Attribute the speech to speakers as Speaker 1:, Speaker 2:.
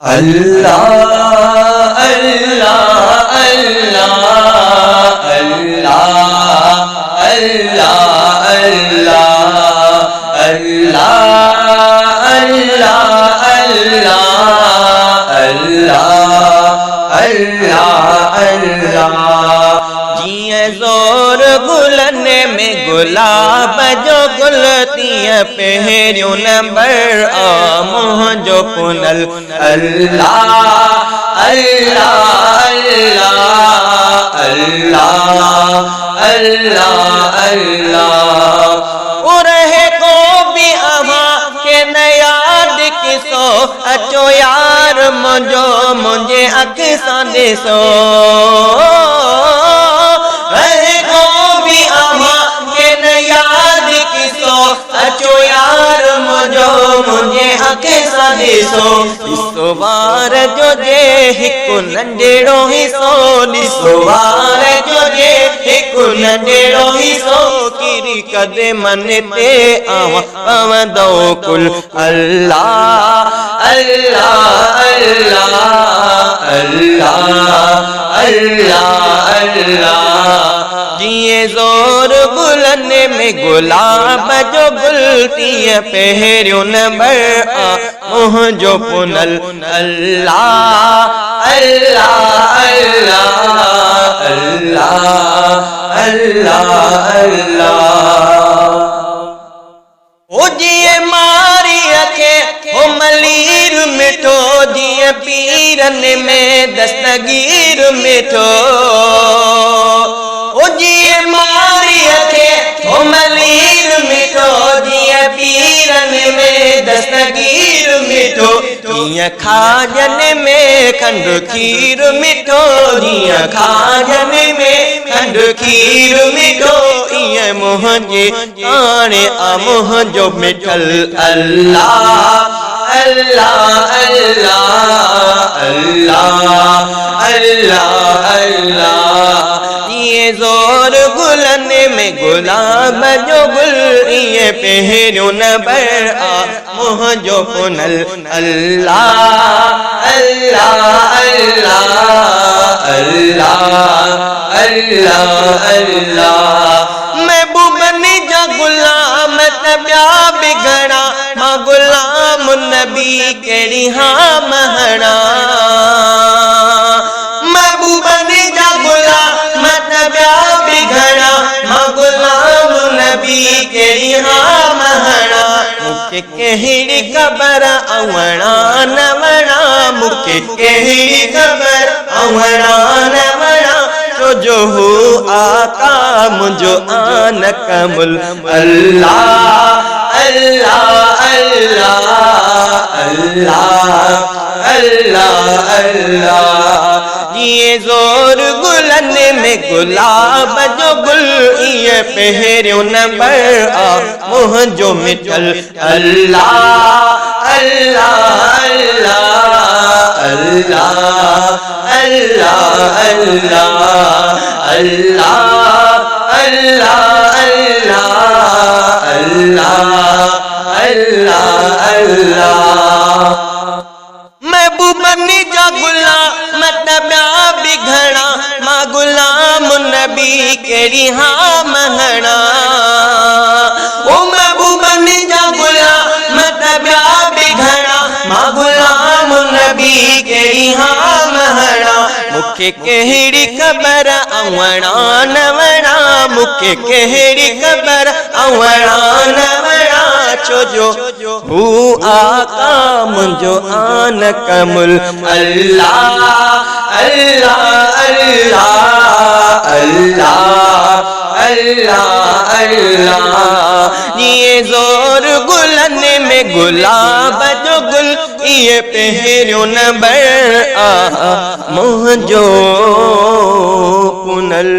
Speaker 1: अल्लाह अल्लाह अल्लाह अल्लाह अल्लाह अल्लाह अल्लाह अल्लाह अल्लाह अल्लाह अल्लाह जिए ज़ोर गुलने में गुलाब जो गुल तीअं पहिरियों नंबर आमुह जो पुनल अल्लाह अल्लाह अल्लाह अल्लाह अल्लाह उरहे को भी अवा के न याद किसो अचो यार मुझो मुझे अख सां ॾिसो अचो यार मुझो मुझे अख सां ॾिसो ॾिसो वार जो जे हिकु नंढड़ो हिसो ॾिसो वार जो जे हिकु नंढड़ो हिसो किरी कदे मन ते आवां पवंदो कुल अल्लाह अल्लाह अल्लाह अल्लाह अल्लाह अल्लाह जिए ज़ोर गुलने में गुलाब जो गुल तीअं पहिरियों नंबर आमुह जो पुनल अल्लाह अल्लाह अल्लाह अल्लाह अल्लाह अल्लाह ओ जिए मारी अखे ओ मलीर मिठो जिए पीरन में दस्तगीर मिठो ओ जिए मारी अखे ओ मलीर मिठो जिए पीरन में दस्तगीर मिठो जिए खाजन में खंड खीर मिठो जिए खाजन में खंड खीर मिठो इए मुंहिंजे आणे आमुह जो मिठल अल्लाह अल्लाह अल्लाह अल्लाह अल्लाह अल्लाह ये ज़ोर गुलने में गुलाब जो गुल ये पहिरियों नंबर आमुह जो पुनल अल्लाह अल्लाह अल्लाह अल्लाह अल्लाह अल्लाह महबूबनी जा गुलाम तबिया बिगड़ा मां गुलाम नबी केड़ी हाँ महणा महबूबनी जा गुलाम तबिया बिगड़ा मां गुलाम नबी केड़ी हाँ महणा मुखे कहिड़ी ख़बर अवणा न वणा मुखे कहिड़ी ख़बर अवणा न वणा जो हो आका मुझो आन कमुल अल्लाह अल्लाह अल्लाह अल्लाह अल्लाह अल्लाह ये ज़ोर गुलने में गुलाब जो गुल ये पहिरियों नंबर आमुह जो मिठल अल्लाह अल्लाह अल्लाह अल्लाह अल्लाह अल्लाह अल्लाह अल्लाह अल्लाह अल्लाह अल्लाह महबूबनी जा गुलाम तबिया बिगड़ा मां गुलाम नबी केड़ी हाँ महणा ओ महबूबनी जा गुलाम तबिया बिगड़ा मां गुलाम नबी केड़ी हाँ महणा मुखे कहिड़ी ख़बर अवणा न वणा मुखे कहिड़ी ख़बर अवणा न वणा छो जो हू आका मुझो आन कमुल अल्लाह अल्लाह अल्लाह अल्लाह अल्लाह अल्लाह ये ज़ोर गुलने में गुलाब जो गुल ये पहिरियों नंबर आमुह जो पुनल।